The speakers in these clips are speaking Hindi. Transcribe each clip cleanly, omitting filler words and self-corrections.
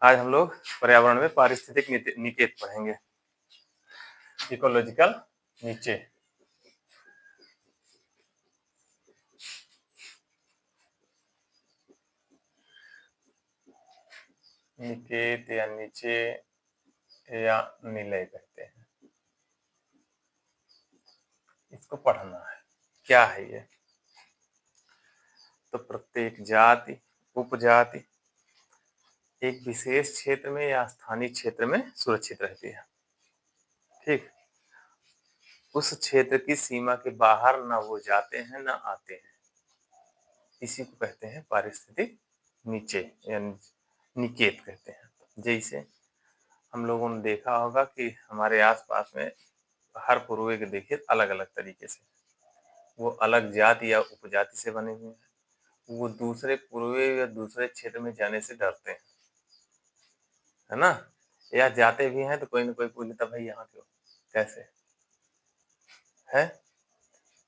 आज हम लोग पर्यावरण में पारिस्थितिक निकेत पढ़ेंगे। इकोलॉजिकल नीचे। निकेत या नीचे या निलय कहते हैं, इसको पढ़ना है। क्या है ये? तो प्रत्येक जाति, उपजाति एक विशेष क्षेत्र में या स्थानीय क्षेत्र में सुरक्षित रहती है। ठीक, उस क्षेत्र की सीमा के बाहर ना वो जाते हैं ना आते हैं, इसी को कहते हैं पारिस्थितिक नीचे या निकेत कहते हैं। जैसे हम लोगों ने देखा होगा कि हमारे आसपास में हर पूर्वे के देखिए अलग अलग तरीके से वो अलग जाति या उपजाति से बने हुए हैं। वो दूसरे पूर्वे या दूसरे क्षेत्र में जाने से डरते हैं, है ना? या जाते भी हैं तो कोई ना कोई पूछता, भाई यहाँ क्यों, कैसे है?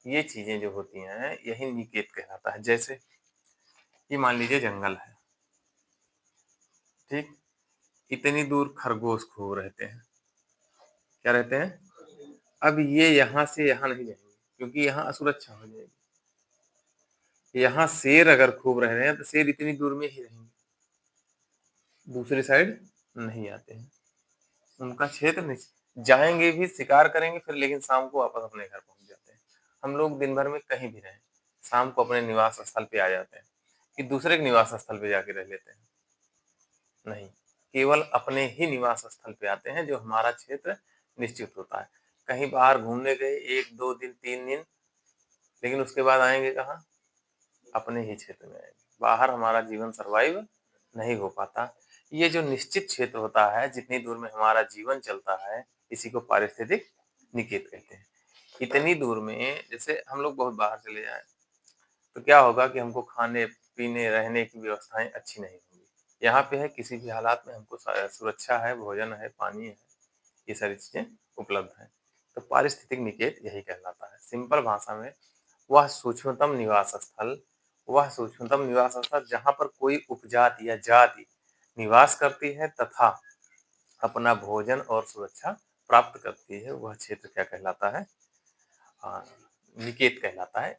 ये चीजें जो होती हैं यही निकेत कहलाता है। जैसे ये मान लीजिए जंगल है, ठीक, इतनी दूर खरगोश खूब रहते हैं। क्या रहते हैं? अब ये यहाँ से यहाँ नहीं जाएंगे क्योंकि यहाँ असुरक्षा हो जाएगी। यहाँ शेर अगर खूब रह रहे हैं तो शेर इतनी दूर में ही रहेंगे, दूसरी साइड नहीं आते हैं। उनका क्षेत्र नहीं, जाएंगे भी, शिकार करेंगे फिर, लेकिन शाम को वापस अपने घर पहुंच जाते हैं। हम लोग दिन भर में कहीं भी रहें, शाम को अपने निवास स्थल पे आ जाते हैं कि दूसरे के निवास स्थल पे जाके रह लेते हैं? नहीं, केवल अपने ही निवास स्थल पे आते हैं जो हमारा क्षेत्र निश्चित होता है। कहीं बाहर घूमने गए 1-2 दिन 3 दिन, लेकिन उसके बाद आएंगे कहाँ? अपने ही क्षेत्र में आएंगे। बाहर हमारा जीवन सर्वाइव नहीं हो पाता। ये जो निश्चित क्षेत्र होता है, जितनी दूर में हमारा जीवन चलता है, इसी को पारिस्थितिक निकेत कहते हैं। इतनी दूर में जैसे हम लोग बहुत बाहर चले जाएं तो क्या होगा कि हमको खाने पीने रहने की व्यवस्थाएं अच्छी नहीं होंगी। यहाँ पे है, किसी भी हालात में हमको सुरक्षा है, भोजन है, पानी है, ये सारी चीजें उपलब्ध हैं। तो पारिस्थितिक निकेत यही कहलाता है। सिंपल भाषा में वह सूक्ष्मतम निवास स्थल, वह सूक्ष्मतम निवास स्थल जहाँ पर कोई उपजाति या जाति निवास करती है तथा अपना भोजन और सुरक्षा प्राप्त करती है, वह क्षेत्र क्या कहलाता है? हाँ, निकेत कहलाता है।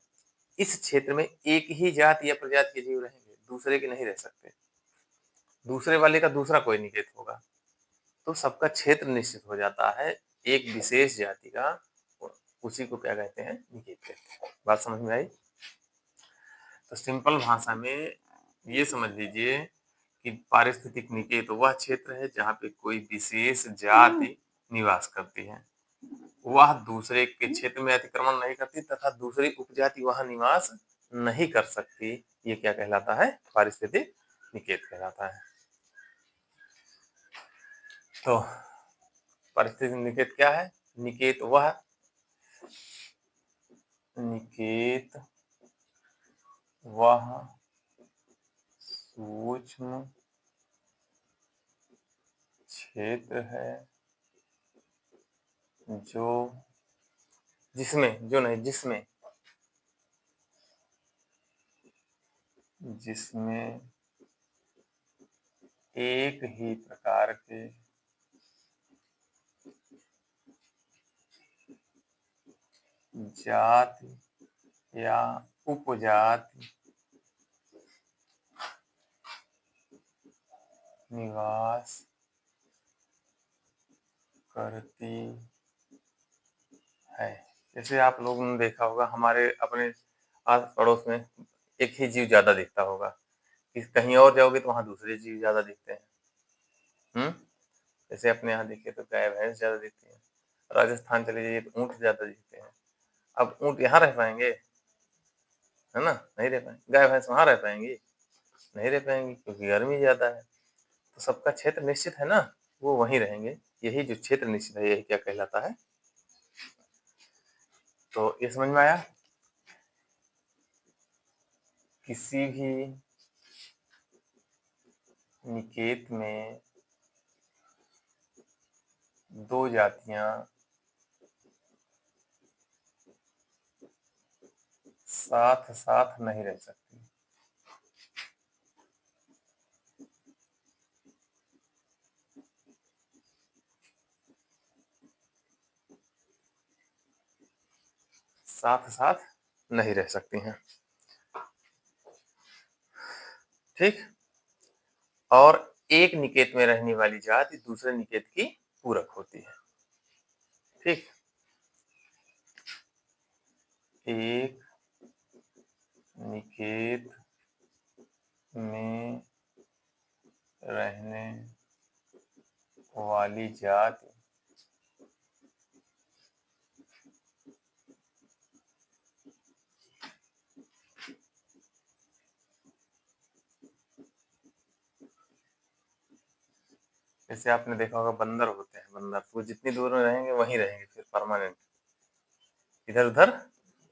इस क्षेत्र में एक ही जाति या प्रजाति के जीव रहेंगे, दूसरे के नहीं रह सकते। दूसरे वाले का दूसरा कोई निकेत होगा तो सबका क्षेत्र निश्चित हो जाता है। एक विशेष जाति का, उसी को क्या कहते हैं? निकेत कहते हैं। बात समझ में आई? तो सिंपल भाषा में ये समझ लीजिए कि पारिस्थितिक निकेत वह क्षेत्र है जहाँ पे कोई विशेष जाति निवास करती है, वह दूसरे के क्षेत्र में अतिक्रमण नहीं करती तथा दूसरी उपजाति वहां निवास नहीं कर सकती। ये क्या कहलाता है? पारिस्थितिक निकेत कहलाता है। तो पारिस्थितिक निकेत क्या है? निकेत वह सूक्ष्म क्षेत्र है जिसमें एक ही प्रकार के जाति या उपजाति निवास करती है। जैसे आप लोगों ने देखा होगा हमारे अपने आस पड़ोस में एक ही जीव ज्यादा दिखता होगा, कि कहीं और जाओगे तो वहां दूसरे जीव ज्यादा दिखते हैं। जैसे अपने यहाँ देखिए तो गाय भैंस ज्यादा दिखती है, राजस्थान चले जाइए तो ऊंट ज्यादा दिखते हैं। अब ऊंट यहाँ रह पाएंगे? है ना, नहीं रह पाएंगे। गाय भैंस वहां रह पाएंगी? नहीं रह पाएंगी, क्योंकि गर्मी ज्यादा है। तो सबका क्षेत्र निश्चित है ना, वो वहीं रहेंगे। यही जो क्षेत्र निश्चित है, यही क्या कहलाता है? तो ये समझ में आया? किसी भी निकेत में दो जातियां साथ साथ नहीं रह सकती। साथ साथ नहीं रह सकती हैं। ठीक? और एक निकेत में रहने वाली जाति दूसरे निकेत की पूरक होती है। ठीक? एक निकेत में रहने वाली जाति जैसे आपने देखा होगा बंदर होते हैं, बंदर वो जितनी दूर में रहेंगे वहीं रहेंगे फिर परमानेंट। इधर उधर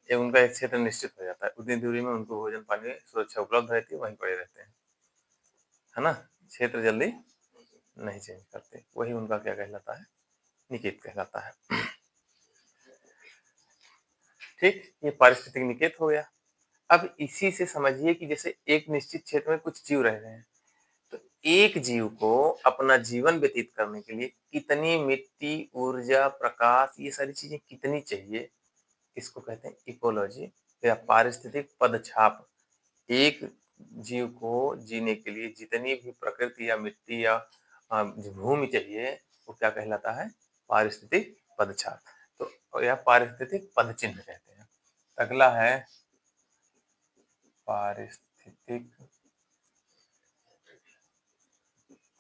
ये उनका एक क्षेत्र निश्चित हो जाता है, उतनी दूरी में उनको भोजन पानी सुरक्षा उपलब्ध रहती है, वहीं पड़े रहते हैं, है ना? क्षेत्र जल्दी नहीं चेंज करते, वही उनका क्या कहलाता है? निकेत कहलाता है। ठीक, ये पारिस्थितिक निकेत हो गया। अब इसी से समझिए कि जैसे एक निश्चित क्षेत्र में कुछ जीव रह रहे हैं, तो एक जीव को अपना जीवन व्यतीत करने के लिए कितनी मिट्टी, ऊर्जा, प्रकाश ये सारी चीजें कितनी चाहिए, इसको कहते हैं इकोलॉजी या पारिस्थितिक पदछाप। एक जीव को जीने के लिए जितनी भी प्रकृति या मिट्टी या भूमि चाहिए, वो क्या कहलाता है? पारिस्थितिक पदछाप। तो यह पारिस्थितिक पदचिह्न कहते हैं। अगला है पारिस्थितिक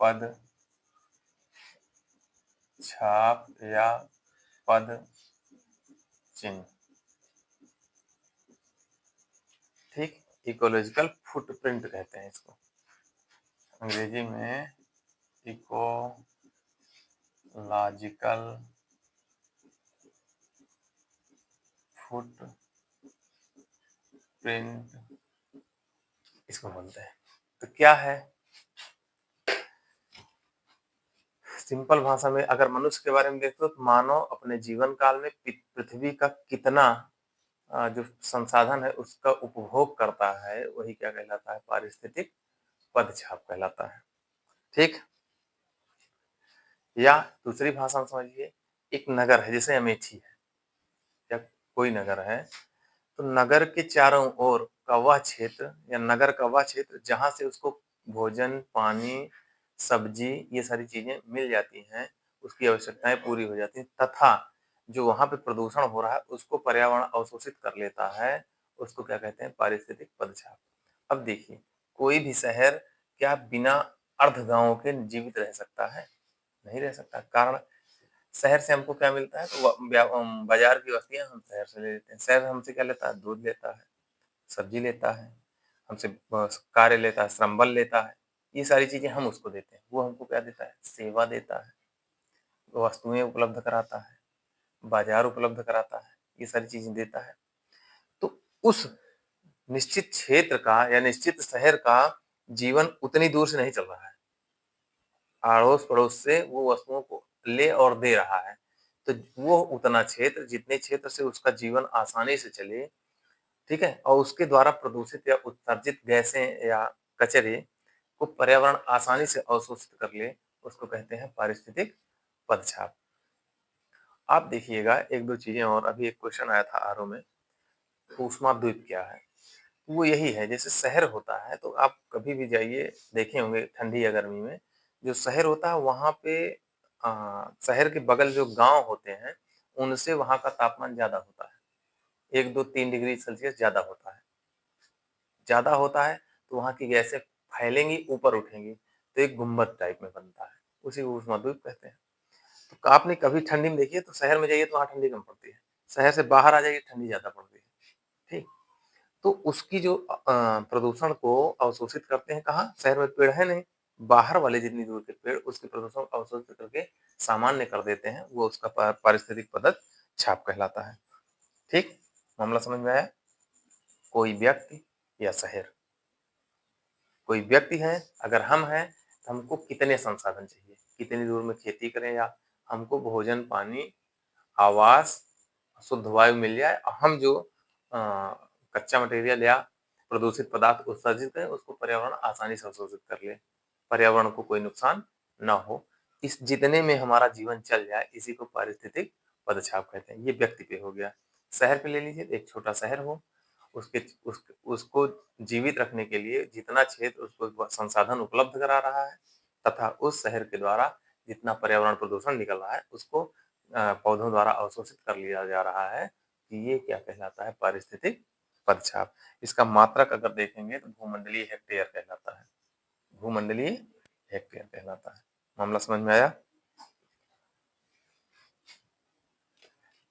पद छाप या पद चिन्ह। ठीक, इकोलॉजिकल फुटप्रिंट कहते हैं इसको अंग्रेजी में, इकोलॉजिकल फुटप्रिंट इसको बोलते हैं। तो क्या है? सिंपल भाषा में अगर मनुष्य के बारे में देखो तो मानव अपने जीवन काल में पृथ्वी का कितना जो संसाधन है उसका उपभोग करता है, वही क्या कहलाता है? पारिस्थितिक पदछाप कहलाता है। ठीक, या दूसरी भाषा में समझिए, एक नगर है जैसे अमेठी है या कोई नगर है, तो नगर के चारों ओर का वह क्षेत्र या नगर का वह क्षेत्र जहां से उसको भोजन, पानी, सब्जी ये सारी चीजें मिल जाती हैं, उसकी आवश्यकताएं पूरी हो जाती हैं, तथा जो वहां पे प्रदूषण हो रहा है उसको पर्यावरण अवशोषित कर लेता है, उसको क्या कहते हैं? पारिस्थितिक पदछाप। अब देखिए, कोई भी शहर क्या बिना अर्ध गांव के जीवित रह सकता है? नहीं रह सकता। कारण शहर से हमको क्या मिलता है? तो बाजार की वस्तुएं हम शहर से ले लेते हैं। शहर हमसे क्या लेता है? दूध लेता है, सब्जी लेता है, हमसे कार्य लेता है, श्रम बल लेता है, ये सारी चीजें हम उसको देते हैं। वो हमको क्या देता है? सेवा देता है, वस्तुएं उपलब्ध कराता है, बाजार उपलब्ध कराता है, ये सारी चीजें देता है। तो उस निश्चित क्षेत्र का या निश्चित शहर का जीवन उतनी दूर से नहीं चल रहा है, अड़ोस पड़ोस से वो वस्तुओं को ले और दे रहा है। तो वो उतना क्षेत्र जितने क्षेत्र से उसका जीवन आसानी से चले, ठीक है, और उसके द्वारा प्रदूषित या उत्सर्जित गैसें या कचरे को पर्यावरण आसानी से अवशोषित कर ले, उसको कहते हैं पारिस्थितिक पदछाप। आप देखिएगा एक दो चीजें और, अभी एक क्वेश्चन आया था आरओ में, ऊष्मा द्वीप क्या है? वो यही है, जैसे शहर होता है तो आप कभी भी जाइए, देखे होंगे ठंडी या गर्मी में, जो शहर होता है वहां पे शहर के बगल जो गांव होते हैं उनसे वहां का तापमान ज्यादा होता है, 1 2 3 डिग्री सेल्सियस ज्यादा होता है, तो वहां की गैसें फैलेंगी, ऊपर उठेंगी, तो एक गुम्बद टाइप में बनता है, उसी को ऊष्माद्वीप कहते हैं। तो आपने कभी ठंडी में देखिए तो शहर में जाइए तो वहां ठंडी कम पड़ती है, शहर से बाहर आ जाइए ठंडी ज्यादा पड़ती है। ठीक, तो उसकी जो प्रदूषण को अवशोषित करते हैं कहाँ? शहर में पेड़ है नहीं, बाहर वाले जितनी दूर के पेड़ उसके प्रदूषण को अवशोषित करके सामान्य कर देते हैं, वो उसका पारिस्थितिक पदक छाप कहलाता है। ठीक, मामला समझ में आया? कोई व्यक्ति या शहर, कोई व्यक्ति है, अगर हम हैं तो हमको कितने संसाधन चाहिए, कितनी दूर में खेती करें, या हमको भोजन, पानी, आवास, शुद्ध वायु मिल जाए, और हम जो कच्चा मटेरियल या प्रदूषित पदार्थ उत्सर्जित करें उसको पर्यावरण आसानी से अवशोषित कर ले, पर्यावरण को कोई नुकसान ना हो, इस जितने में हमारा जीवन चल जाए, इसी को पारिस्थितिक पदछाप कहते हैं। ये व्यक्ति पे हो गया। शहर पे ले लीजिए, एक छोटा शहर हो, उसके उसको जीवित रखने के लिए जितना क्षेत्र उसको संसाधन उपलब्ध करा रहा है तथा उस शहर के द्वारा जितना पर्यावरण प्रदूषण निकल रहा है उसको पौधों द्वारा अवशोषित कर लिया जा रहा है, कि ये क्या कहलाता है? पारिस्थितिक पदछाप। इसका मात्रक अगर देखेंगे तो भूमंडलीय हेक्टेयर कहलाता है। भूमंडलीय हेक्टेयर कहलाता है। मामला समझ में आया?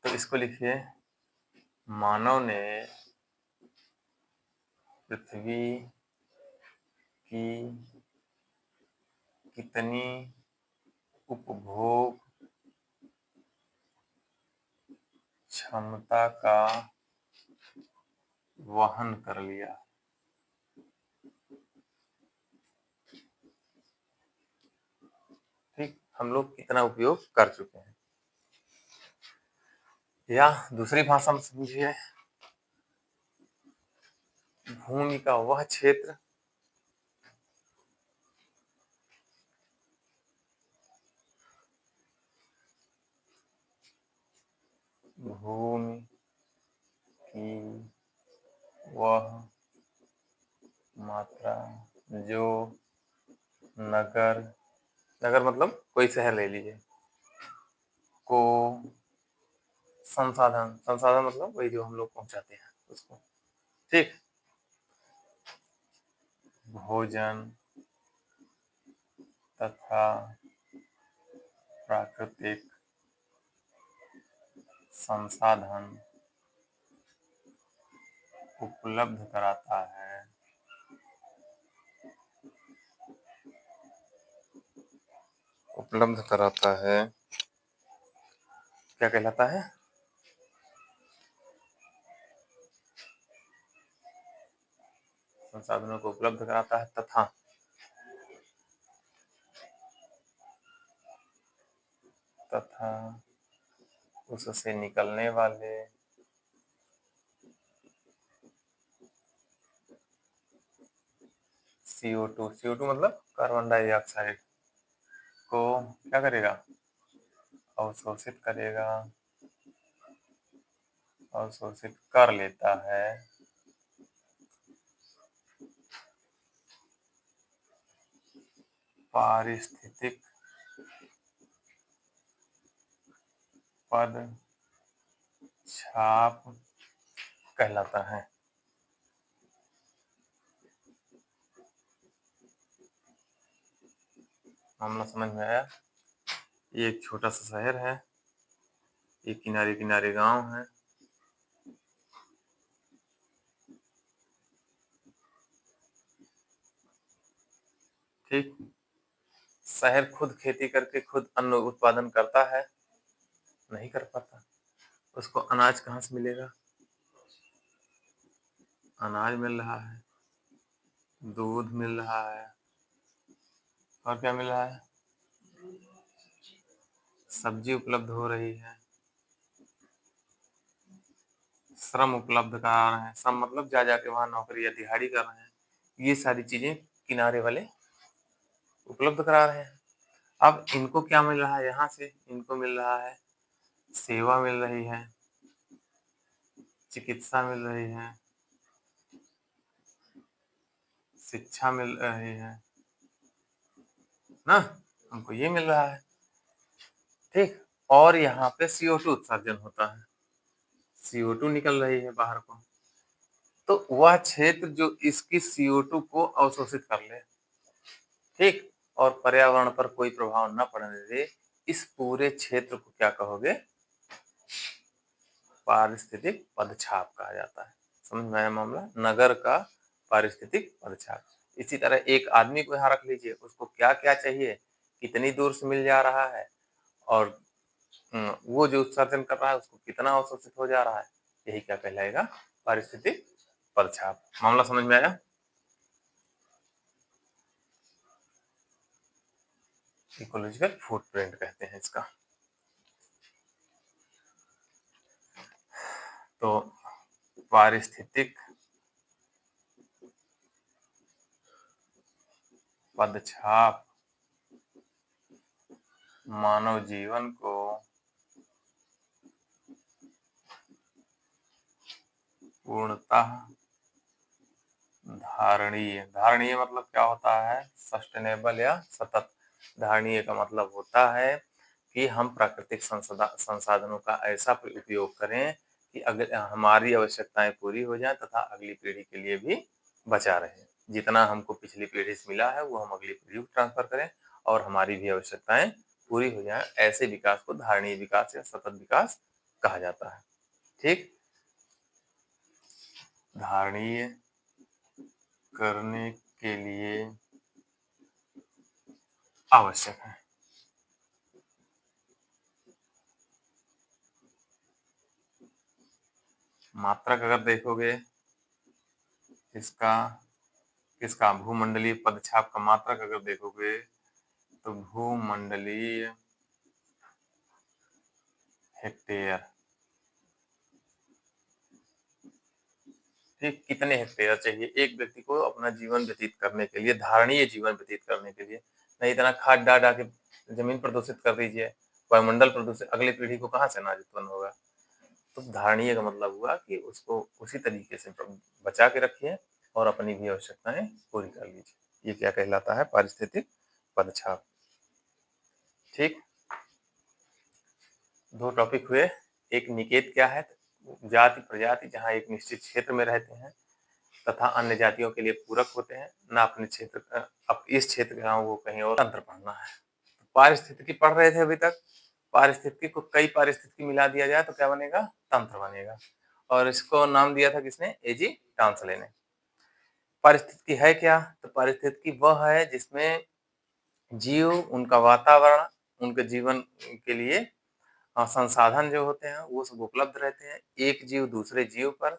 तो इसको लिखिए, मानव ने पृथ्वी की कितनी उपभोग क्षमता का वहन कर लिया। ठीक, हम लोग कितना उपयोग कर चुके हैं। या दूसरी भाषा में समझिए, भूमि का वह क्षेत्र भूमि की वह मात्रा जो नगर नगर मतलब कोई शहर ले लीजिए, को संसाधन संसाधन मतलब वही जो हम लोग पहुंचाते हैं उसको, ठीक, भोजन तथा प्राकृतिक संसाधन उपलब्ध कराता है। उपलब्ध कराता है क्या कहलाता है? संसाधनों को उपलब्ध कराता है तथा उससे निकलने वाले CO2 मतलब कार्बन डाइऑक्साइड को क्या करेगा? अवशोषित करेगा, अवशोषित कर लेता है पारिस्थितिक पद छाप कहलाता है। मामला समझ में आया? ये एक छोटा सा शहर है, ये किनारे किनारे गांव है, ठीक। शहर खुद खेती करके खुद अन्न उत्पादन करता है? नहीं कर पाता। उसको अनाज कहाँ से मिलेगा? अनाज मिल रहा है, दूध मिल रहा है, और क्या मिल रहा है? सब्जी उपलब्ध हो रही है, श्रम उपलब्ध करा रहे हैं, श्रम मतलब जा जाके वहां नौकरी या दिहाड़ी कर रहे हैं, ये सारी चीजें किनारे वाले उपलब्ध करा रहे हैं। अब इनको क्या मिल रहा है? यहाँ से इनको मिल रहा है सेवा मिल रही है, चिकित्सा मिल रही है, शिक्षा मिल रही है ना, हमको ये मिल रहा है, ठीक। और यहाँ पे CO2 उत्सर्जन होता है, CO2 निकल रही है बाहर को, तो वह क्षेत्र जो इसकी CO2 को अवशोषित कर ले, ठीक, और पर्यावरण पर कोई प्रभाव न पड़ने दे, इस पूरे क्षेत्र को क्या कहोगे? पारिस्थितिक पदछाप कहा जाता है। समझ में आया मामला? नगर का पारिस्थितिक पदछाप। इसी तरह एक आदमी को यहाँ रख लीजिए, उसको क्या क्या चाहिए, कितनी दूर से मिल जा रहा है, और वो जो उत्सर्जन कर रहा है उसको कितना अवशोषित हो जा रहा है, यही क्या कहलाएगा? पारिस्थितिक पदछाप। मामला समझ में आया? इकोलॉजिकल फुटप्रिंट कहते हैं इसका। तो पारिस्थितिक पदछाप मानव जीवन को पूर्णतः धारणीय। धारणीय मतलब क्या होता है? सस्टेनेबल या सतत। धारणीय का मतलब होता है कि हम प्राकृतिक संसाधनों का ऐसा उपयोग करें कि अगर हमारी आवश्यकताएं पूरी हो जाएं तथा अगली पीढ़ी के लिए भी बचा रहे। जितना हमको पिछली पीढ़ी से मिला है वो हम अगली पीढ़ी को ट्रांसफर करें और हमारी भी आवश्यकताएं पूरी हो जाएं। ऐसे विकास को धारणीय विकास या सतत विकास कहा जाता है। ठीक, धारणीय करने के लिए आवश्यक है। मात्रक अगर देखोगे इसका किसका भूमंडलीय पदछाप का मात्रक अगर देखोगे तो भूमंडलीय हेक्टेयर। ठीक, कितने हेक्टेयर चाहिए एक व्यक्ति को अपना जीवन व्यतीत करने के लिए, धारणीय जीवन व्यतीत करने के लिए? नहीं, इतना खाद डाल के जमीन प्रदूषित कर दीजिए, वायुमंडल प्रदूषित, अगली पीढ़ी को कहाँ से अनाज उत्पन्न होगा? तो धारणीय का मतलब हुआ कि उसको उसी तरीके से बचा के रखिए और अपनी भी आवश्यकताएं पूरी कर लीजिए। ये क्या कहलाता है? पारिस्थितिक पदछाप। ठीक, दो टॉपिक हुए। एक निकेत क्या है? जाति प्रजाति जहाँ एक निश्चित क्षेत्र में रहते हैं तथा अन्य जातियों के लिए पूरक होते हैं, ना अपने क्षेत्र अब इस क्षेत्र का वो कहीं और तंत्र पढ़ना है। पारिस्थितिकी पढ़ रहे थे अभी तक। पारिस्थितिकी को कई पारिस्थितिकी मिला दिया जाए तो क्या बनेगा? तंत्र बनेगा। और इसको नाम दिया था किसने? एजी टांसले ने। पारिस्थितिकी है क्या? तो पारिस्थितिकी वह है जिसमें जीव, उनका वातावरण, उनके जीवन के लिए संसाधन जो होते हैं वो सब उपलब्ध रहते हैं। एक जीव दूसरे जीव पर,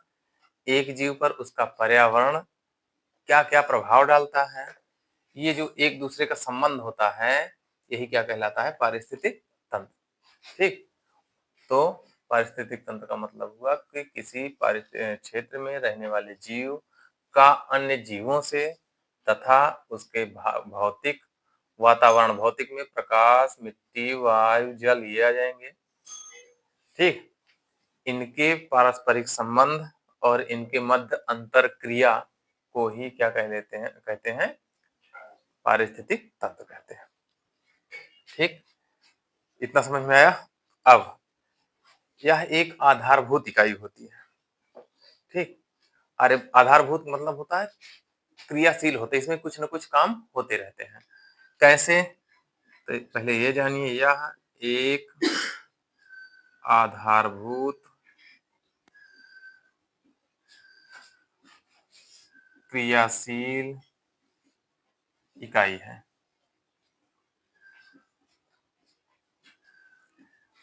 एक जीव पर उसका पर्यावरण क्या क्या प्रभाव डालता है, ये जो एक दूसरे का संबंध होता है, यही क्या कहलाता है? पारिस्थितिक तंत्र। ठीक, तो पारिस्थितिक तंत्र का मतलब हुआ कि किसी क्षेत्र में रहने वाले जीव का अन्य जीवों से तथा उसके भौतिक वातावरण, भौतिक में प्रकाश, मिट्टी, वायु, जल ये आ जाएंगे। ठीक, इनके पारस्परिक संबंध और इनके मध्य अंतर क्रिया को ही क्या कहते हैं? पारिस्थितिक तंत्र कहते हैं। ठीक, इतना समझ में आया? अब यह एक आधारभूत इकाई होती है। ठीक, अरे आधारभूत मतलब होता है क्रियाशील होते, इसमें कुछ ना कुछ काम होते रहते हैं। कैसे? तो पहले ये जानिए, यह एक आधारभूत क्रियाशील इकाई है।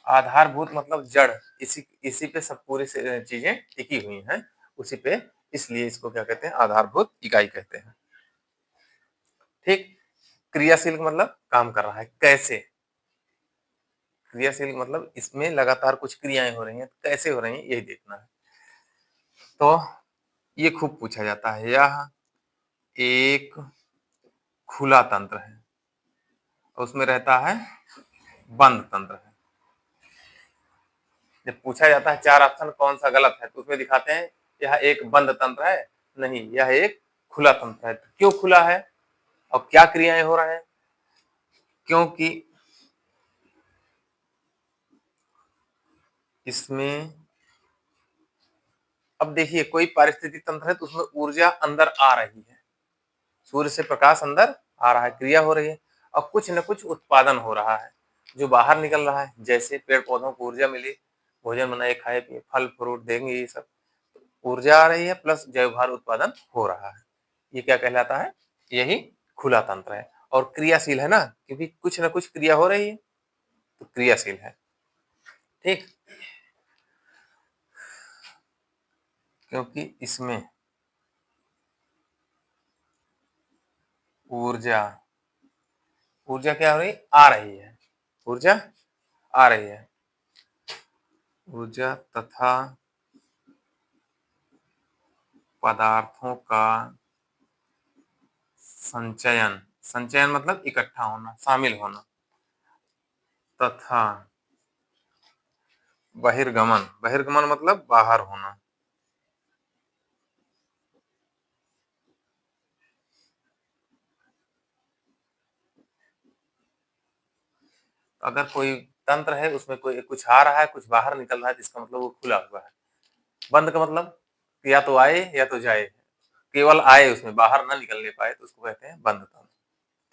आधारभूत मतलब जड़, इसी इसी पे सब पूरी चीजें टिकी हुई हैं, उसी पे, इसलिए इसको क्या कहते हैं? आधारभूत इकाई कहते हैं। ठीक, क्रियाशील मतलब काम कर रहा है। कैसे? क्रियाशील मतलब इसमें लगातार कुछ क्रियाएं हो रही हैं, कैसे हो रही हैं यही देखना है। तो ये खूब पूछा जाता है। यह एक खुला तंत्र है, उसमें रहता है बंद तंत्र है। जब पूछा जाता है चार ऑप्शन कौन सा गलत है, तो उसमें दिखाते हैं यह एक बंद तंत्र है, नहीं यह एक खुला तंत्र है। तो क्यों खुला है और क्या क्रियाएं हो रहे हैं? क्योंकि इसमें अब देखिए कोई पारिस्थितिक तंत्र है तो उसमें ऊर्जा अंदर आ रही है, सूर्य से प्रकाश अंदर आ रहा है, क्रिया हो रही है और कुछ न कुछ उत्पादन हो रहा है जो बाहर निकल रहा है। जैसे पेड़ पौधों को ऊर्जा मिली, भोजन बनाए खाए पिए, फल फ्रूट देंगे, ये सब ऊर्जा आ रही है प्लस जैव भार उत्पादन हो रहा है। ये क्या कहलाता है? यही खुला तंत्र है। और क्रियाशील है ना, क्योंकि कुछ ना कुछ क्रिया हो रही है तो क्रियाशील है। ठीक, क्योंकि इसमें ऊर्जा ऊर्जा क्या हो रही? आ रही है, ऊर्जा आ रही है। ऊर्जा तथा पदार्थों का संचयन, संचयन मतलब इकट्ठा होना, शामिल होना, तथा बहिर्गमन, बहिर्गमन मतलब बाहर होना, तो अगर कोई तंत्र है उसमें कोई कुछ आ रहा है, कुछ बाहर निकल रहा है, तो इसका मतलब वो खुला हुआ है। बंद का मतलब या तो आए या तो जाए, केवल आए, उसमें बाहर ना निकलने पाए, तो उसको कहते हैं बंद तंत्र।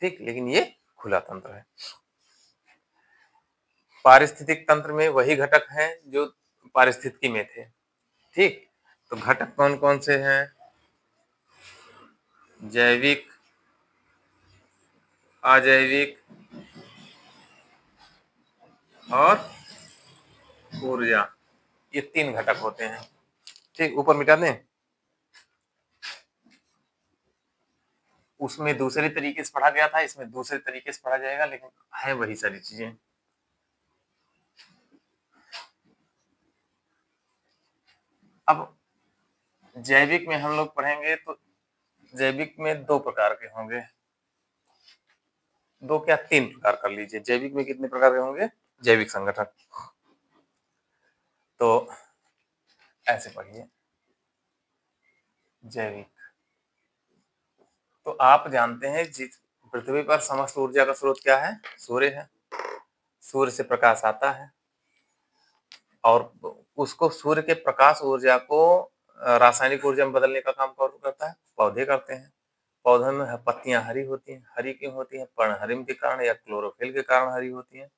ठीक, लेकिन ये खुला तंत्र है। पारिस्थितिक तंत्र में वही घटक हैं जो पारिस्थितिकी में थे। ठीक, तो घटक कौन कौन से हैं? जैविक, अजैविक और ऊर्जा, ये 3 घटक होते हैं। ठीक, ऊपर मिटा दें। उसमें दूसरे तरीके से पढ़ा गया था, इसमें दूसरे तरीके से पढ़ा जाएगा, लेकिन है वही सारी चीजें। अब जैविक में हम लोग पढ़ेंगे तो जैविक में 2 प्रकार के होंगे। 2 क्या 3 प्रकार कर लीजिए। जैविक में कितने प्रकार के होंगे? जैविक संगठन। तो ऐसे पढ़िए, जैविक। तो आप जानते हैं जिस पृथ्वी पर समस्त ऊर्जा का स्रोत क्या है? सूर्य है। सूर्य से प्रकाश आता है और उसको, सूर्य के प्रकाश ऊर्जा को रासायनिक ऊर्जा में बदलने का काम कौन करता है? पौधे करते हैं। पौधों में पत्तियां हरी होती हैं। हरी क्यों होती हैं? पर्णहरिम के कारण या क्लोरोफिल के कारण हरी होती हैं।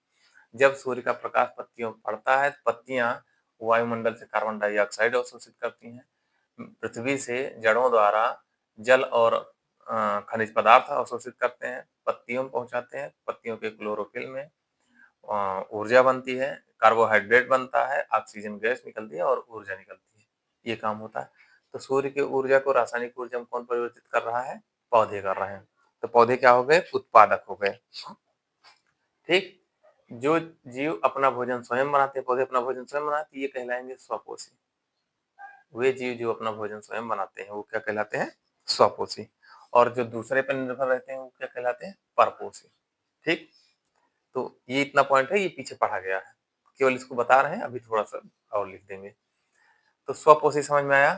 जब सूर्य का प्रकाश पत्तियों पर पड़ता है, पत्तियां वायुमंडल से कार्बन डाइऑक्साइड अवशोषित करती हैं। पृथ्वी से जड़ों द्वारा जल और खनिज पदार्थ अवशोषित करते हैं, पत्तियों में पहुंचाते हैं। पत्तियों के क्लोरोफिल में ऊर्जा बनती है, कार्बोहाइड्रेट बनता है, ऑक्सीजन गैस निकलती है और ऊर्जा निकलती है। ये काम होता है। तो सूर्य की ऊर्जा को रासायनिक ऊर्जा में कौन परिवर्तित कर रहा है? पौधे कर रहे हैं। तो पौधे क्या हो गए? उत्पादक हो गए। ठीक, जो जीव अपना भोजन स्वयं बनाते हैं, पौधे अपना भोजन स्वयं बनाते हैं, ये कहलाएंगे स्वपोषी। वे जीव जो अपना भोजन स्वयं बनाते हैं वो क्या कहलाते हैं? स्वपोषी। और जो दूसरे पर निर्भर रहते हैं वो क्या कहलाते हैं? परपोषी। ठीक, तो ये इतना पॉइंट है, ये पीछे पढ़ा गया है, केवल इसको बता रहे हैं, अभी थोड़ा सा और लिख देंगे। तो स्वपोषी समझ में आया?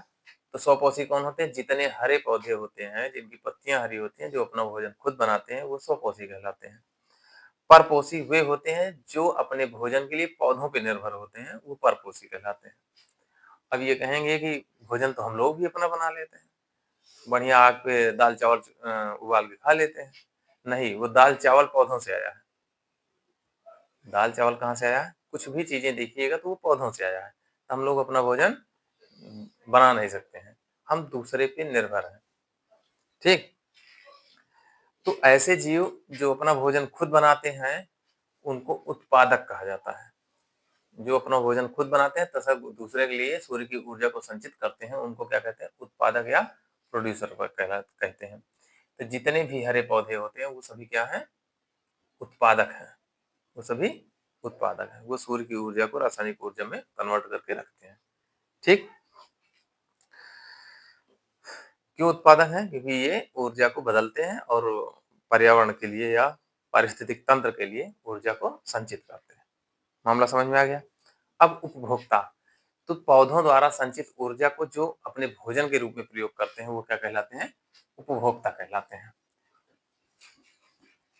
तो स्वपोषी कौन होते हैं? जितने हरे पौधे होते हैं, जिनकी पत्तियां हरी होती हैं, जो अपना भोजन खुद बनाते हैं, वो स्वपोषी कहलाते हैं। परपोषी वे होते हैं जो अपने भोजन के लिए पौधों पर निर्भर होते हैं, वो परपोषी कहलाते हैं। अब ये कहेंगे कि भोजन तो हम लोग भी अपना बना लेते हैं, बढ़िया आग पे दाल चावल उबाल के खा लेते हैं। नहीं, वो दाल चावल पौधों से आया है। दाल चावल कहाँ से आया है? कुछ भी चीजें देखिएगा तो वो पौधों से आया है। तो हम लोग अपना भोजन बना नहीं सकते हैं, हम दूसरे पे निर्भर हैं। ठीक, तो ऐसे जीव जो अपना भोजन खुद बनाते हैं उनको उत्पादक कहा जाता है। जो अपना भोजन खुद बनाते हैं तथा दूसरे के लिए सूर्य की ऊर्जा को संचित करते हैं, उनको क्या कहते हैं? उत्पादक या प्रोड्यूसर कहते हैं। तो जितने भी हरे पौधे होते हैं वो सभी क्या हैं? उत्पादक हैं। वो सभी उत्पादक हैं। वो सूर्य की ऊर्जा को रासायनिक ऊर्जा में कन्वर्ट करके रखते हैं। ठीक, क्यों उत्पादक हैं? क्योंकि ये ऊर्जा को बदलते हैं और पर्यावरण के लिए या पारिस्थितिक तंत्र के लिए ऊर्जा को संचित करते हैं। मामला समझ में आ गया? अब उपभोक्ता, तो पौधों द्वारा संचित ऊर्जा को जो अपने भोजन के रूप में प्रयोग करते हैं वो क्या कहलाते हैं? उपभोक्ता कहलाते हैं।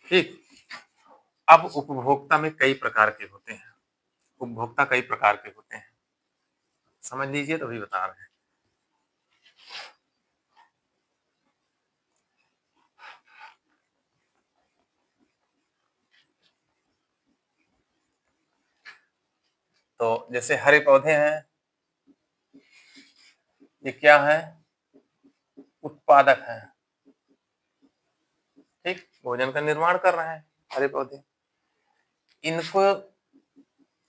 ठीक, अब उपभोक्ता में कई प्रकार के होते हैं। उपभोक्ता कई प्रकार के होते हैं, समझ लीजिए तभी बता रहे हैं। तो जैसे हरे पौधे हैं, ये क्या है? उत्पादक है। ठीक, भोजन का निर्माण कर रहे हैं हरे पौधे। इनको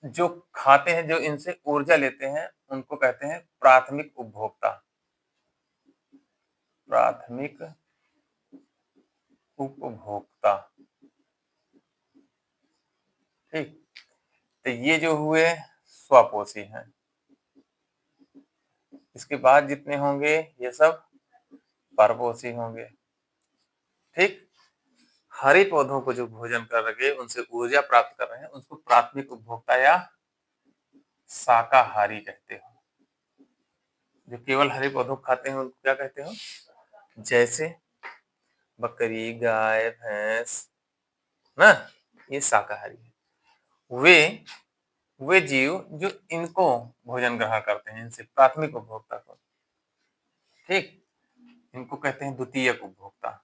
जो खाते हैं, जो इनसे ऊर्जा लेते हैं, उनको कहते हैं प्राथमिक उपभोक्ता। प्राथमिक उपभोक्ता। ठीक, तो ये जो हुए स्वपोषी हैं। इसके बाद जितने होंगे ये सब परपोषी होंगे। ठीक, हरे पौधों को जो भोजन कर रहे, उनसे ऊर्जा प्राप्त कर रहे हैं, उसको प्राथमिक उपभोक्ता या शाकाहारी कहते हो। जो केवल हरे पौधों को खाते हैं उनको क्या कहते हो? जैसे बकरी, गाय, भैंस ना, ये शाकाहारी है। वे वे जीव जो इनको भोजन ग्रहण करते हैं, इनसे प्राथमिक उपभोक्ता को, ठीक, इनको कहते हैं द्वितीयक उपभोक्ता।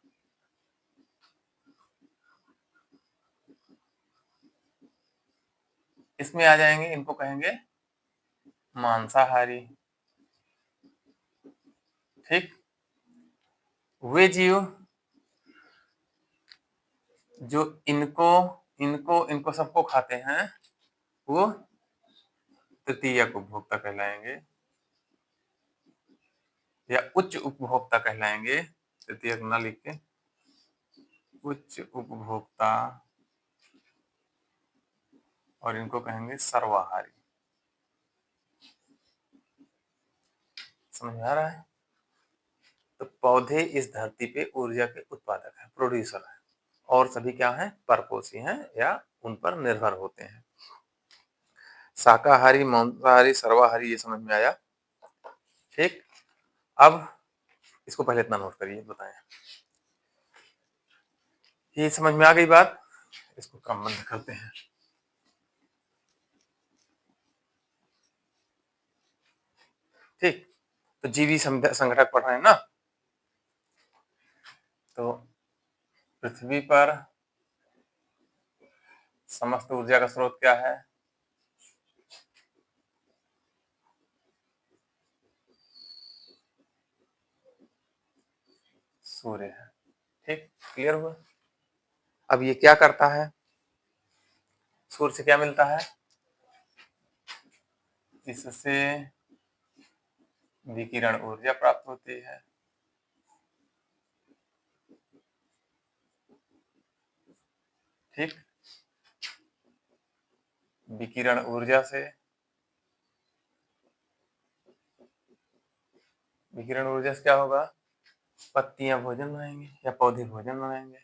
इसमें आ जाएंगे, इनको कहेंगे मांसाहारी, ठीक। वे जीव जो इनको इनको इनको सबको खाते हैं, वो तृतीयक उपभोक्ता कहलाएंगे या उच्च उपभोक्ता कहलाएंगे। तृतीयक ना लिख के उच्च उपभोक्ता, और इनको कहेंगे सर्वाहारी। समझ में आ रहा है? तो पौधे इस धरती पे ऊर्जा के उत्पादक हैं, प्रोड्यूसर हैं, और सभी क्या हैं? परपोषी हैं या उन पर निर्भर होते हैं। शाकाहारी, मांसाहारी, सर्वाहारी, ये समझ में आया, ठीक। अब इसको पहले इतना नोट करिए, बताएं। ये समझ में आ गई बात, इसको क्रमबद्ध करते हैं। ठीक, तो जीवी संघटक पढ़ रहे हैं ना। तो पृथ्वी पर समस्त ऊर्जा का स्रोत क्या है? सूर्य है, ठीक, क्लियर हुआ। अब ये क्या करता है? सूर्य से क्या मिलता है? इससे विकिरण ऊर्जा प्राप्त होती है, ठीक। विकिरण ऊर्जा से क्या होगा? पत्तियां भोजन बनाएंगे या पौधे भोजन बनाएंगे।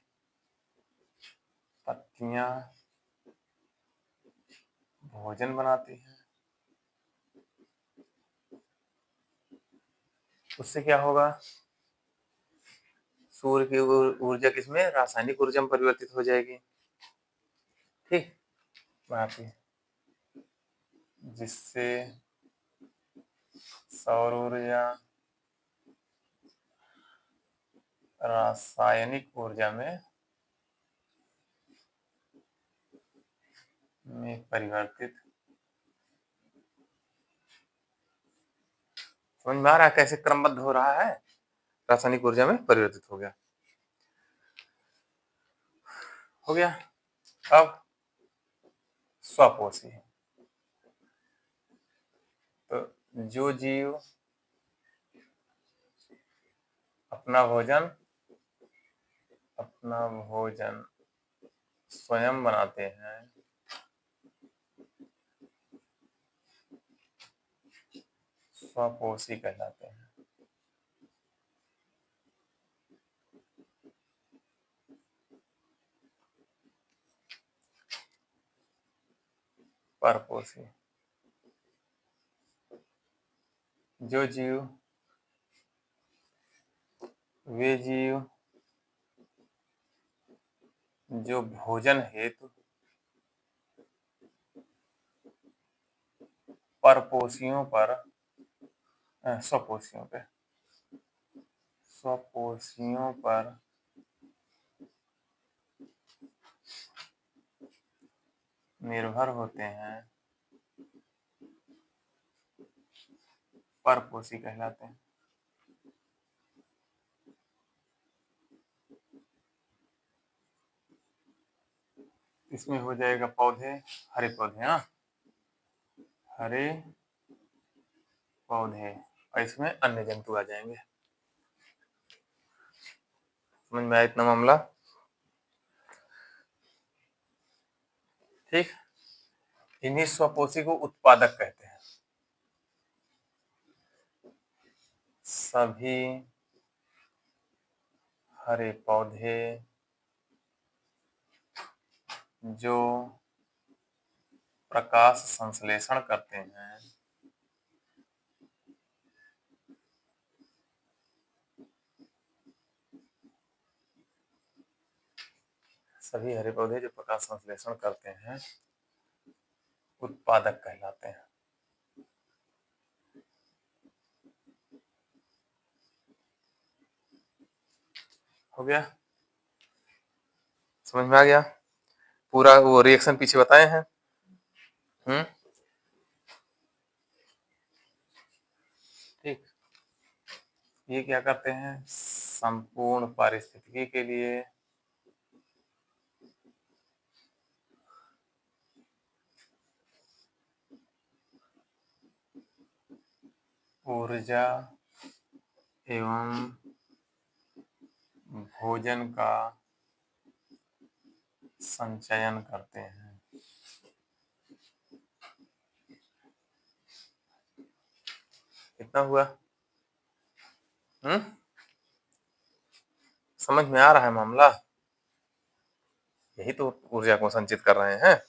पत्तियां भोजन बनाती हैं, उससे क्या होगा? सूर्य की ऊर्जा किसमें? रासायनिक ऊर्जा में परिवर्तित हो जाएगी, ठीक, बनाती है, जिससे सौर ऊर्जा रासायनिक ऊर्जा में परिवर्तित। समझ में आ रहा है कैसे क्रमबद्ध हो रहा है? रासायनिक ऊर्जा में परिवर्तित हो गया, हो गया। अब स्वपोषी, तो जो जीव अपना भोजन स्वयं बनाते हैं, स्वपोषी कहलाते हैं। परपोषी, जो जीव वे जीव जो भोजन हेतु परपोषियों पर स्वपोषियों पर निर्भर होते हैं, परपोषी कहलाते हैं। इसमें हो जाएगा पौधे, हरे पौधे, हाँ, हरे पौधे, और इसमें अन्य जंतु आ जाएंगे। समझ में आया इतना मामला, ठीक। इन्हीं स्वपोषी को उत्पादक कहते हैं। सभी हरे पौधे जो प्रकाश संश्लेषण करते हैं, सभी हरे पौधे जो प्रकाश संश्लेषण करते हैं, उत्पादक कहलाते हैं। हो गया, समझ में आ गया? पूरा वो रिएक्शन पीछे बताए हैं। ठीक, ये क्या करते हैं, संपूर्ण पारिस्थितिकी के लिए ऊर्जा एवं भोजन का संचयन करते हैं। कितना हुआ? समझ में आ रहा है मामला? यही तो ऊर्जा को संचित कर रहे हैं।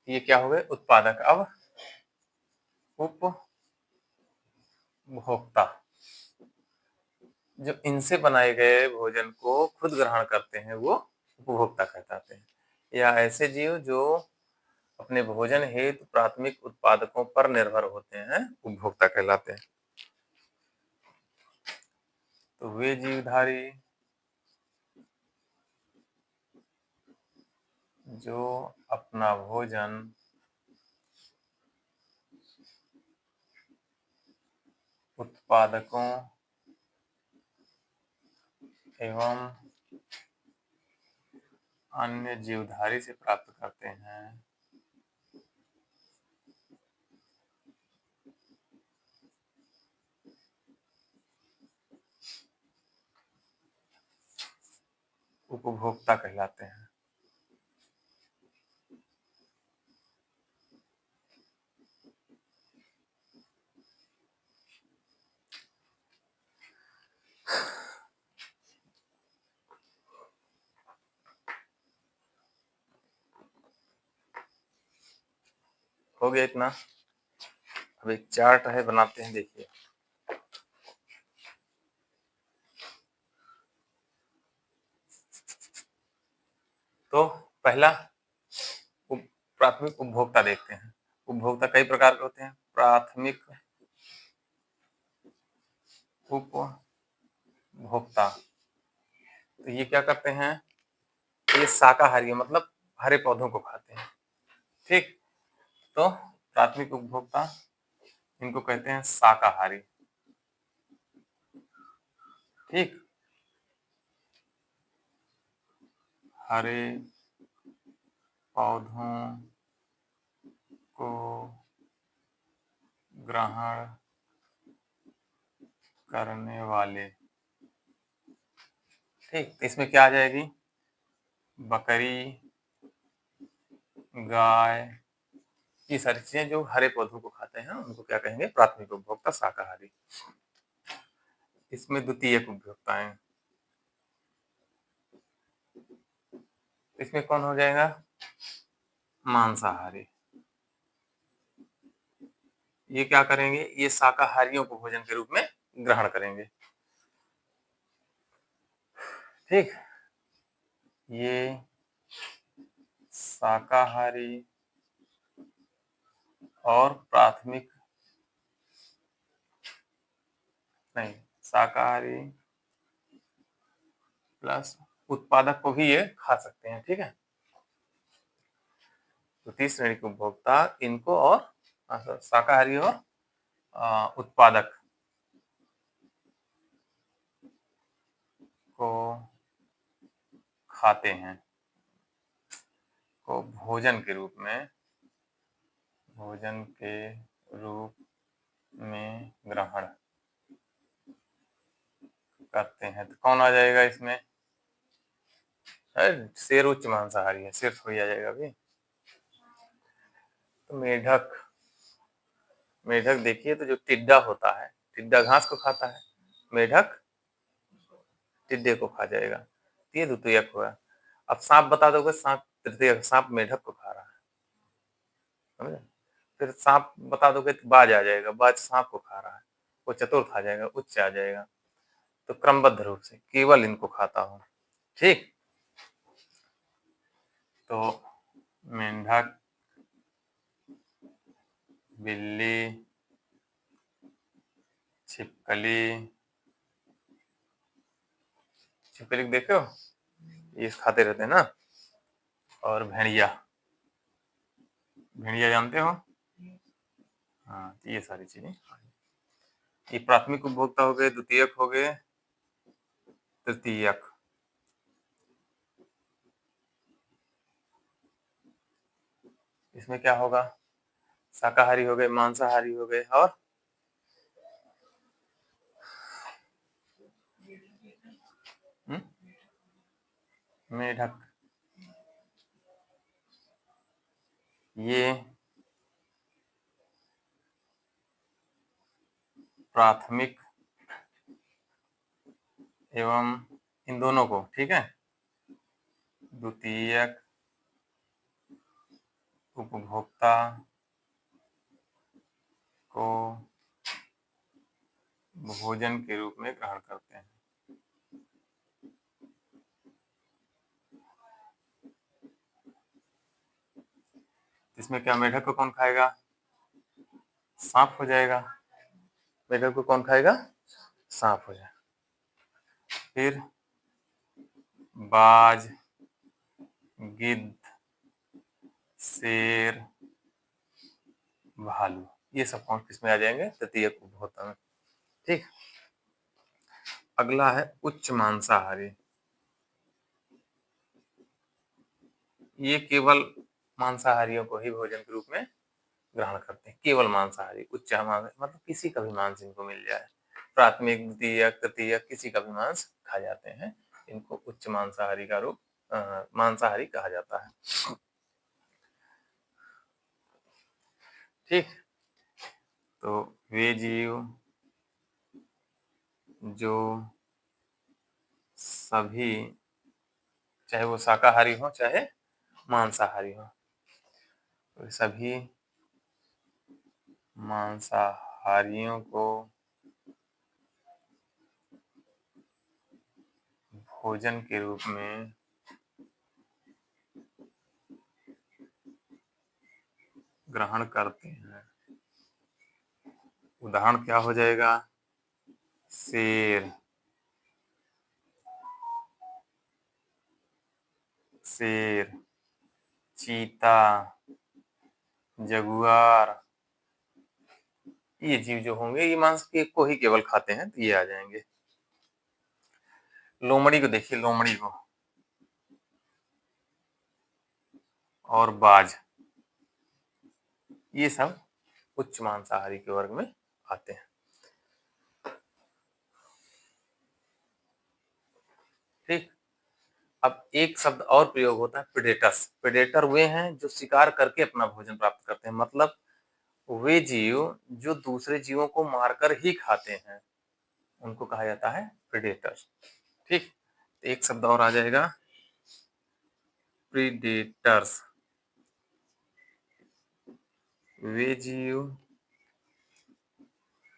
ये क्या हो गए, उत्पादक। अब उपभोक्ता, जो इनसे बनाए गए भोजन को खुद ग्रहण करते हैं वो उपभोक्ता कहलाते हैं। या ऐसे जीव जो अपने भोजन हेतु प्राथमिक उत्पादकों पर निर्भर होते हैं, उपभोक्ता कहलाते हैं। तो वे जीवधारी जो अपना भोजन उत्पादकों एवं अन्य जीवधारी से प्राप्त करते हैं, उपभोक्ता कहलाते हैं। हो गया इतना? अब एक चार्ट है, बनाते हैं, देखिए। तो पहला प्राथमिक उपभोक्ता देखते हैं। उपभोक्ता कई प्रकार के होते हैं। प्राथमिक उपभोक्ता, तो ये क्या करते हैं, ये शाकाहारी है, मतलब हरे पौधों को खाते हैं। ठीक, तो प्राथमिक उपभोक्ता इनको कहते हैं शाकाहारी। ठीक, हरे पौधों को ग्रहण करने वाले। ठीक, तो इसमें क्या आ जाएगी, बकरी, गाय, ये सारी चीजें जो हरे पौधों को खाते हैं उनको क्या कहेंगे, प्राथमिक उपभोक्ता शाकाहारी। इसमें द्वितीयक उपभोक्ताएं, इसमें कौन हो जाएगा, मांसाहारी। ये क्या करेंगे, ये शाकाहारियों को भोजन के रूप में ग्रहण करेंगे। ठीक, ये शाकाहारी और प्राथमिक नहीं, शाकाहारी प्लस उत्पादक को भी ये खा सकते हैं। ठीक है, तो तीसरी श्रेणी के उपभोक्ता इनको और शाकाहारी और उत्पादक को खाते हैं, को भोजन के रूप में ग्रहण करते हैं। तो कौन आ जाएगा इसमें, शेर उच्च मांसाहारी है, शेर थोड़ी आ जाएगा अभी। तो मेढक, मेढक देखिए, तो जो टिड्डा होता है, टिड्डा घास को खाता है, मेढक टिड्डे को खा जाएगा। ये द्वितीयक हुआ। अब सांप बता दोगे, सांप तृतीयक, सांप मेढक को खा रहा है, समझे? फिर सांप बता दोगे तो बाज आ जाएगा, बाज सांप को खा रहा है, वो चतुर्थ आ जाएगा, उच्च आ जाएगा। तो क्रमबद्ध रूप से केवल इनको खाता हूं। ठीक, तो मेंढक बिल्ली, छिपकली, छिपकली को देखे हो, ये खाते रहते हैं ना। और भेड़िया, भेड़िया जानते हो? हाँ, तो ये सारी चीजें, ये प्राथमिक उपभोक्ता हो गए, द्वितीयक हो गए, तृतीयक। इसमें क्या होगा? शाकाहारी हो गए, मांसाहारी हो गए, और मेढक। ये प्राथमिक एवं इन दोनों को, ठीक है, द्वितीयक उपभोक्ता को भोजन के रूप में ग्रहण करते हैं। इसमें क्या, मेढक को कौन खाएगा? सांप हो जाएगा। मेढक को कौन खाएगा? सांप हो जाएगा। फिर बाज, गिद्ध, शेर, भालू, ये सब कौन किस में आ जाएंगे? तृतीय उपभोक्ता में। ठीक। अगला है उच्च मांसाहारी। ये केवल मांसाहारियों को ही भोजन के रूप में ग्रहण करते हैं, केवल मांसाहारी। उच्च मांस मतलब किसी का भी मांस इनको मिल जाए, प्राथमिक, द्वितीय, तृतीय, किसी का भी मांस खा जाते हैं। इनको उच्च मांसाहारी का रूप मांसाहारी कहा जाता है। ठीक। तो वे जीव जो सभी, चाहे वो शाकाहारी हो चाहे मांसाहारी हो, तो सभी मांसाहारियों को भोजन के रूप में ग्रहण करते हैं। उदाहरण क्या हो जाएगा? शेर, शेर, चीता, जगुआर, ये जीव जो होंगे ये मांस के को ही केवल खाते हैं, तो ये आ जाएंगे। लोमड़ी को देखिए, लोमड़ी को, और बाज, ये सब उच्च मांसाहारी के वर्ग में आते हैं। ठीक। अब एक शब्द और प्रयोग होता है, प्रेडेटर्स। प्रेडेटर वे हैं जो शिकार करके अपना भोजन प्राप्त करते हैं, मतलब वे जीव जो दूसरे जीवों को मारकर ही खाते हैं, उनको कहा जाता है प्रेडेटर्स। ठीक। एक शब्द और आ जाएगा, प्रीडेटर्स। वे जीव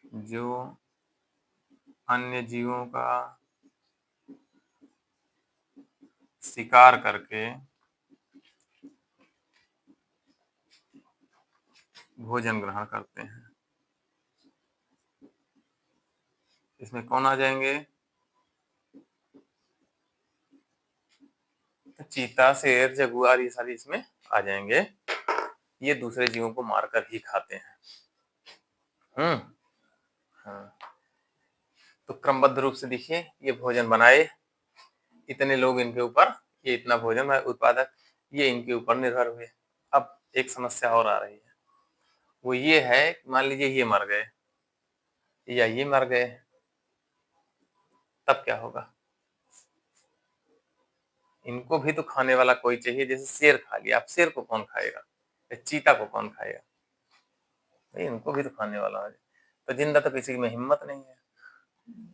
जो अन्य जीवों का शिकार करके भोजन ग्रहण करते हैं। इसमें कौन आ जाएंगे? चीता, शेर, जगुआर, ये सारी इसमें आ जाएंगे। ये दूसरे जीवों को मारकर ही खाते हैं। हाँ। तो क्रमबद्ध रूप से देखिए, ये भोजन बनाए, इतने लोग इनके ऊपर, ये इतना भोजन उत्पादक, ये इनके ऊपर निर्भर हुए। अब एक समस्या और आ रही है, वो ये है, मान लीजिए ये मर गए या ये मर गए, तब क्या होगा? इनको भी तो खाने वाला कोई चाहिए। जैसे शेर खा लिया, अब शेर को कौन खाएगा? या चीता को कौन खाएगा? भाई इनको भी तो खाने वाला है। तो जिंदा तो किसी में हिम्मत नहीं है।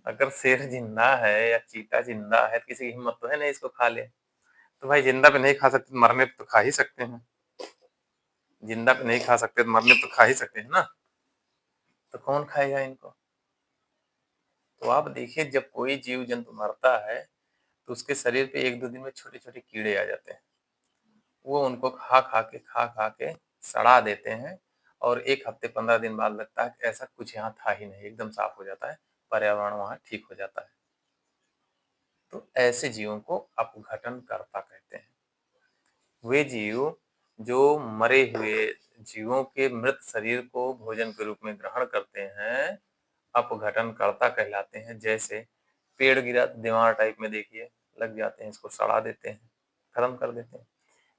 अगर शेर जिंदा है या चीता जिंदा है, तो किसी की हिम्मत तो है नहीं इसको खा ले। तो भाई जिंदा पे नहीं खा सकते, मरने पे तो खा ही सकते हैं। जिंदा पे नहीं खा सकते, तो मरने पे तो खा ही सकते हैं ना। तो कौन खाएगा इनको? तो आप देखिए, जब कोई जीव जंतु मरता है तो उसके शरीर पे एक दो दिन में छोटे छोटे कीड़े आ जाते हैं। वो उनको खा खा के सड़ा देते हैं, और 1 हफ्ते 15 दिन बाद लगता है कि ऐसा कुछ यहाँ था ही नहीं, एकदम साफ हो जाता है, पर्यावरण वहाँ ठीक हो जाता है। तो ऐसे जीवों को अपघटनकर्ता कहते हैं। वे जीव जो मरे हुए जीवों के मृत शरीर को भोजन के रूप में ग्रहण करते हैं, अपघटनकर्ता कहलाते हैं। जैसे पेड़ गिरा, दीवार टाइप में देखिए लग जाते हैं, इसको सड़ा देते हैं, खत्म कर देते हैं।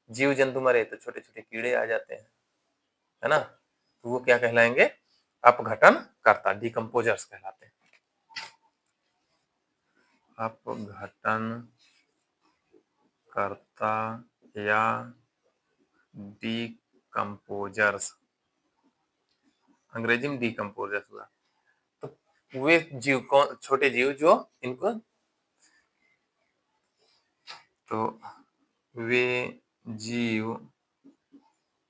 जीव जंतु मरे तो छोटे छोटे कीड़े आ जाते हैं, है ना, तो वो क्या कहलाएंगे? अपघटनकर्ता, डिकम्पोजर्स कहलाते हैं। अपघटनकर्ता या डिकम्पोजर्स, अंग्रेजी में डिकम्पोजर्स हुआ। तो वे जीव कौन, छोटे जीव जो इनको, तो वे जीव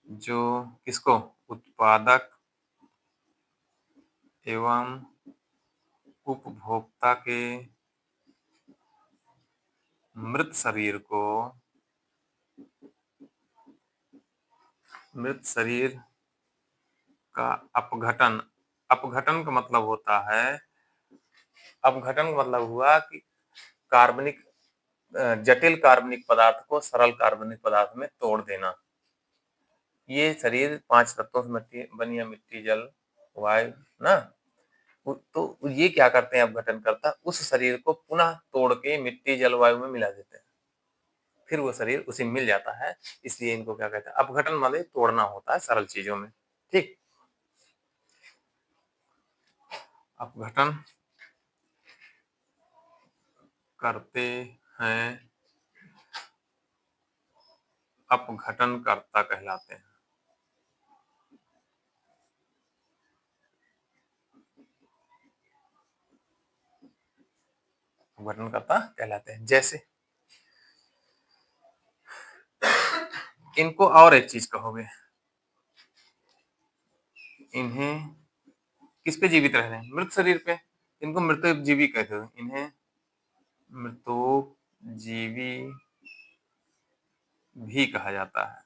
जो किसको, उत्पादक एवं उपभोक्ता के मृत शरीर को, मृत शरीर का अपघटन, अपघटन का मतलब होता है, अपघटन का मतलब हुआ कि कार्बनिक, जटिल कार्बनिक पदार्थ को सरल कार्बनिक पदार्थ में तोड़ देना। ये शरीर 5 तत्वों से मिट्टी बनी है, मिट्टी, जल, वायु ना। तो ये क्या करते हैं अपघटनकर्ता, उस शरीर को पुनः तोड़ के मिट्टी जल वायु में मिला देते हैं, फिर वो शरीर उसे मिल जाता है। इसलिए इनको क्या कहते हैं, अपघटन मतलब तोड़ना होता है सरल चीजों में। ठीक, अपघटन करते हैं, अपघटनकर्ता कहलाते हैं। अपघटनकर्ता कहलाते हैं। जैसे इनको और एक चीज कहोगे, इन्हें किस पे जीवित रह रहे हैं, मृत शरीर पे, इनको मृतजीवी कहते हो, इन्हें मृतोपजीवी भी कहा जाता है।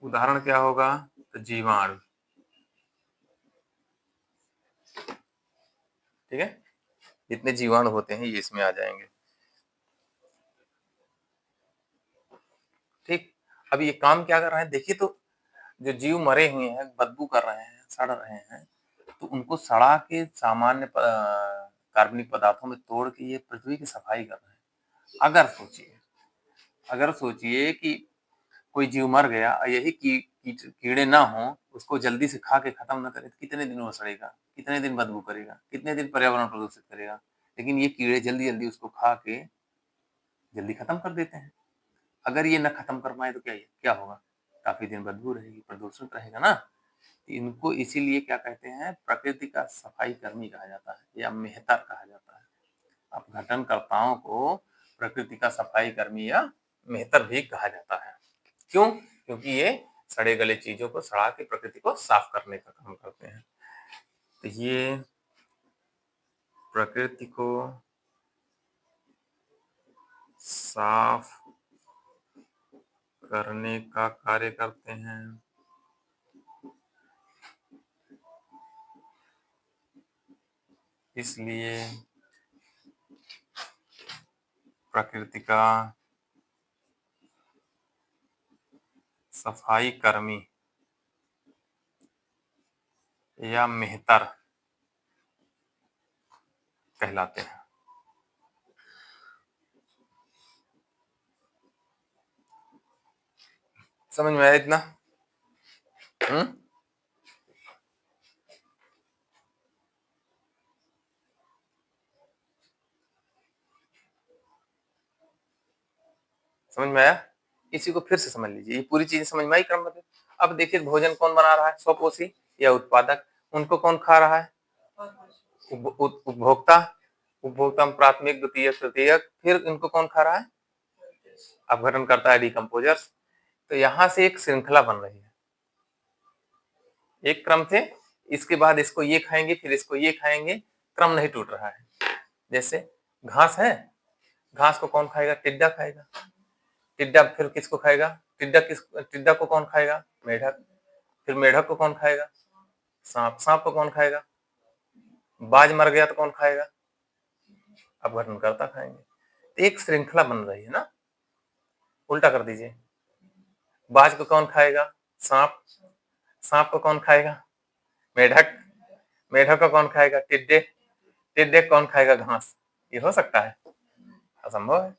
उदाहरण क्या होगा, तो जीवाणु, ठीक है, जितने जीवाणु होते हैं ये इसमें आ जाएंगे। ठीक, अब ये काम क्या कर रहे हैं देखिए, तो जो जीव मरे हुए हैं, बदबू कर रहे हैं, सड़ रहे हैं, तो उनको सड़ा के सामान्य कार्बनिक पदार्थों में तोड़ के ये पृथ्वी की सफाई कर रहे हैं। अगर सोचिए कि कोई जीव मर गया और यही कीड़े ना हो, उसको जल्दी से खा के खत्म ना करे, तो कितने दिन वो सड़ेगा, कितने दिन बदबू करेगा, कितने दिन पर्यावरण प्रदूषित करेगा। लेकिन ये कीड़े जल्दी जल्दी उसको खा के जल्दी खत्म कर देते हैं। अगर ये न खत्म कर पाए तो क्या होगा, काफी दिन बदबू रहेगी, प्रदूषित रहेगा ना। इनको इसीलिए क्या कहते हैं, प्रकृति का सफाई कर्मी कहा जाता है या मेहतर कहा जाता है। अपघटनकर्ताओं को प्रकृति का सफाई कर्मी या मेहतर भी कहा जाता है। क्यों? क्योंकि ये सड़े गले चीजों को सड़ा के प्रकृति को साफ करने का काम करते हैं। तो ये प्रकृति को साफ करने का कार्य करते हैं। इसलिए प्रकृति का सफाई कर्मी या मेहतर कहलाते हैं। समझ में आया इतना? समझ में आया? इसी को फिर से समझ लीजिए, ये पूरी चीजें समझ में आई क्रम में। अब देखिए भोजन कौन बना रहा है, स्वपोषी या उत्पादक, उनको कौन खा रहा है, उपभोक्ता, उपभोक्ता में प्राथमिक, द्वितीयक, तृतीयक, फिर इनको कौन खा रहा है, अपघटन करता है, डिकम्पोजर्स। तो यहां से एक श्रृंखला बन रही है, एक क्रम से, इसके बाद इसको ये खाएंगे, फिर इसको ये खाएंगे, क्रम नहीं टूट रहा है। जैसे घास है, घास को कौन खाएगा, टिड्डा खाएगा, टिड्डा फिर किसको खाएगा? टिड्डा को कौन खाएगा? मेढक। फिर मेढक को कौन खाएगा? सांप। सांप को कौन खाएगा? बाज मर गया तो कौन खाएगा? अपघटनकर्ता खाएंगे। तो एक श्रृंखला बन रही है ना। उल्टा कर दीजिए, बाज को कौन खाएगा? सांप। सांप को कौन खाएगा? मेढक। मेढक को कौन खाएगा? टिड्डे। टिड्डे को कौन खाएगा? घास। ये हो सकता है? असंभव है।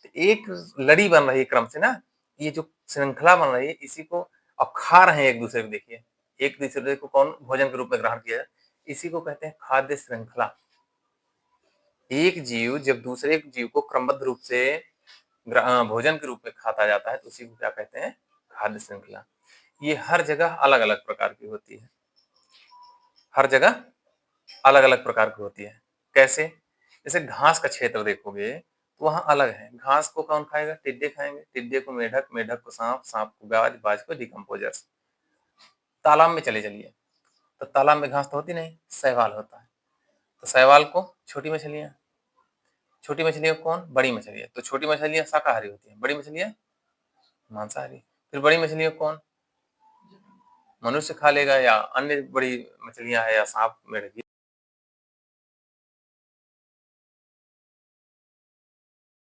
तो एक लड़ी बन रही है क्रम से ना, ये जो श्रृंखला बन रही है इसी को अब खा रहे हैं एक दूसरे को। देखिए, एक दूसरे को कौन भोजन के रूप में ग्रहण किया है, इसी को कहते हैं खाद्य श्रृंखला। एक जीव जब दूसरे जीव को क्रमबद्ध रूप से भोजन के रूप में खाता जाता है तो उसी को क्या कहते हैं? खाद्य श्रृंखला। ये हर जगह अलग अलग प्रकार की होती है, हर जगह अलग अलग प्रकार की होती है। कैसे? जैसे घास का क्षेत्र देखोगे तो वहां अलग है। घास को कौन खाएगा? टिड्डे खाएंगे। टिड्डे को मेढक। मेढक को सांप। सांप को बाज। बाज को डिकम्पोजर्स। तालाब में चले चलिए तो तालाब में घास तो होती नहीं, शैवाल होता है। तो शैवाल को छोटी मछलियां। छोटी मछलियां कौन? बड़ी मछलियां। तो छोटी मछलियां शाकाहारी होती हैं, बड़ी मछलियां मांसाहारी। फिर बड़ी मछलियां कौन? मनुष्य खा लेगा या अन्य बड़ी मछलियां है या सांप मेढक।